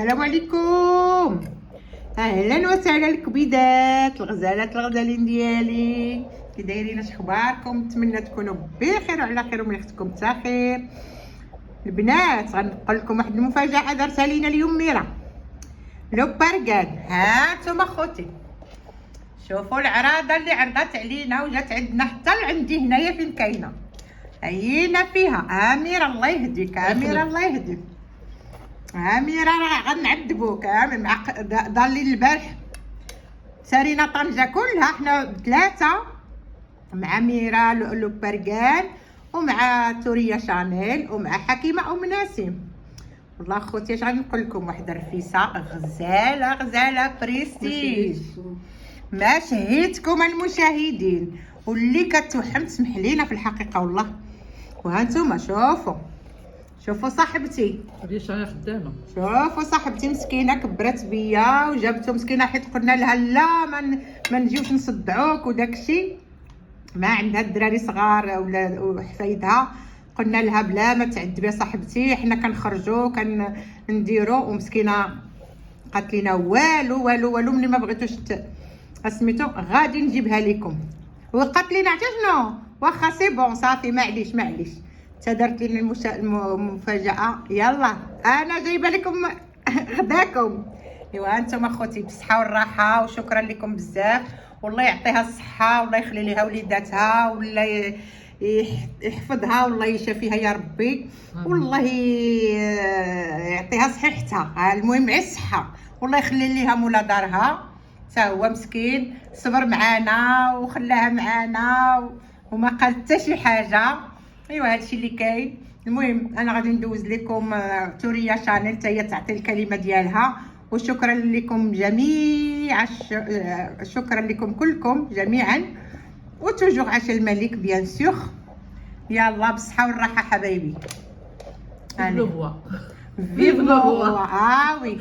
السلام عليكم. اهلا وسهلا الكبيدات الغزالين ديالي، كي دايرين؟ اش اخباركم؟ نتمنى تكونوا بخير وعلى خير ومن اختكم حتى خير. البنات غنقول لكم واحد المفاجاه دارتها لينا اليوم ميرا لو بارغان. ها انتم اخوتي شوفوا العراضه اللي عرضت علينا وجات عندنا حتى لعندي هنايا فين كاينه، عينا فيها. اميره الله يهديك، اميره الله يهديك، اميره راه غنعذبوك. ضالي البارح سارينا طنجه كلها حنا ثلاثه مع ميرا لؤلؤ بارغان ومع توريا شانيل ومع حكيمه نسيم. والله خوتي اش غنقول لكم، واحد الرفيسه غزاله بريستيج ما شهيتكم المشاهدين، واللي كتوحم تسمح لينا في الحقيقه والله. وها انتم شوفوا صاحبتي، علاش انا خدامه. شوفوا صاحبتي مسكينه كبرت بيا وجابتو مسكينه، حيت قلنا لها لا ما نجيوش نصدعوك وداكشي، ما عندها الدراري صغار ولا حفايدها، قلنا لها بلا ما تعذبي يا صاحبتي، حنا كنخرجوا كنديروا. ومسكينه قالت لنا والو ملي ما بغيتوش سميتو غادي نجيبها لكم. وقالت لنا عرفتي شنو، واخا سي بون صافي معليش تا درت لنا المفاجاه. يلا انا جايبه لكم غداكم. ايوا انتم اخوتي بالصحه والراحه، وشكرا لكم بزاف، والله يعطيها الصحه والله يخلي ليها وليداتها والله يحفظها والله يشافيها يا ربي، والله يعطيها صحيحتها. المهم على الصحه، والله يخلي ليها مولا دارها تا هو مسكين صبر معانا وخلاها معانا وما قال حتى شي حاجه. ايوا هادشي اللي كاين. المهم انا غادي ندوز لكم توريا شانيل حتى هي تعطي الكلمه ديالها. وشكرا لكم جميعا، شكرا لكم كلكم جميعا، وتوجور عاش الملك بيان سور. يلا بالصحه والراحه حبايبي. لو هو فيف لو هو. وي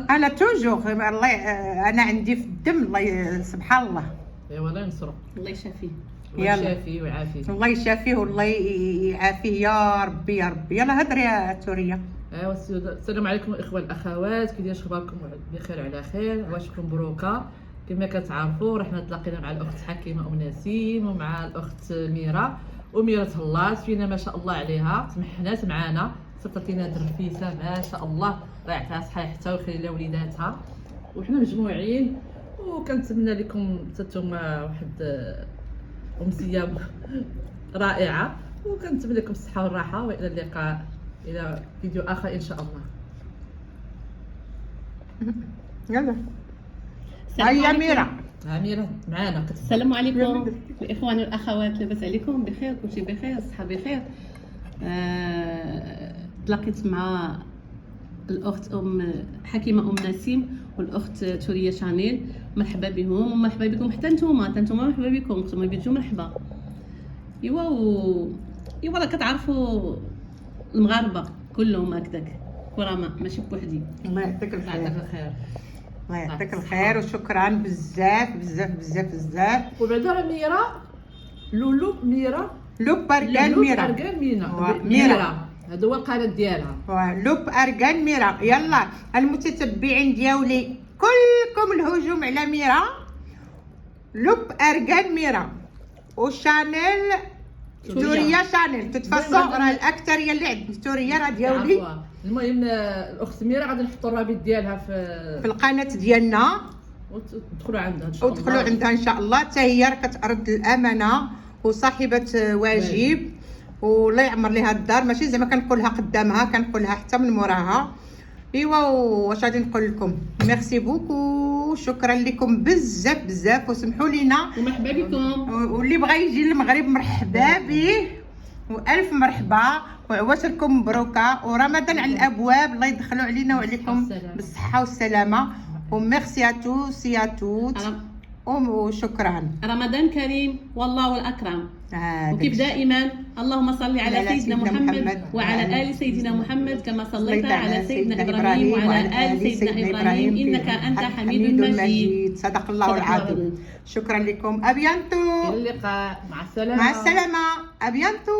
انا توجور الله، انا عندي في الدم الله سبحان الله. ايوا الله ينصرو، الله يشافيه، الله يشافيه ويعافيه، الله يشافيه والله يعافيه يا ربي يا ربي. يلا هضري يا توريا. ايوا السلام عليكم الاخوه الاخوات، كي داير اخباركم؟ بخير على خير، عواشكم مبروكه. كما كتعرفوا رحنا تلاقينا مع الاخت حكيمه نسيم ومع الاخت ميرا، وميرا تهلات فينا ما شاء الله عليها، تمحنات معانا، صرت لينا درفيسه ما شاء الله، الله يعطيها صحيحتها ويخلي لها وليداتها، وحنا مجموعين. وكنتمنى لكم نتوما واحد امسيه رائعه، وكنتمنى لكم الصحه والراحه، والى اللقاء الى فيديو اخر ان شاء الله. يلا هيا ميرا. ميرا معانا. السلام عليكم الاخوان والاخوات، لاباس عليكم؟ بخير؟ كلشي بخير؟ الصحه بخير؟ تلاقيت مع الاخت حكيمه نسيم والاخت توريا شانيل، مرحبا بهم ومرحبا بكم حتى نتوما مرحبا بكم، نتوما بيجوا مرحبا. ايوا راه كتعرفوا المغاربه كلهم هكذاك كرامه، ماشي بوحدي. الله يعطيك الخير. الخير، الله يعطيك الخير وشكرا بزاف. وبعدا راه ميرا لولو ميرا لو بارغان ميرا هذا هو القناه ديالها لو بارغان ميرا. يلا المتتبعين ديالي كلكم الهجوم على ميرا لو بارغان ميرا وشانيل توريا شانيل. تتفصل راه الاكثريه اللي عند توريا راه ديالي. المهم الاخت ميرا غادي نحطوا الرابط ديالها في القناه ديالنا، وتدخلوا عندها ان شاء الله. ودخلوا عندها ان شاء الله. حتى هي راه كتعرض الامانه وصاحبه واجب، والله يعمر ليها الدار، ماشي زعما كنقولها قدامها، كنقولها حتى من موراها. ايوا واش غادي نقول لكم، ميرسي بوكو، شكرا لكم بزاف وسمحوا لينا ومرحبا بكم. واللي بغى يجي للمغرب مرحبا به والف مرحبا، وعواشركم مبروكه، ورمضان على الابواب، الله يدخلوا علينا وعليكم بالصحه والسلامه. وميرسي ا توس يا توت، وشكرا. رمضان كريم والله الأكرم. وكيف دائما اللهم صل على سيدنا محمد وعلى آل سيدنا محمد كما صليت على سيدنا إبراهيم وعلى آل سيدنا إبراهيم إنك أنت حميد مجيد. صدق الله العظيم. شكرا لكم. أبيانتو. إلى اللقاء. مع السلامة. أبيانتو.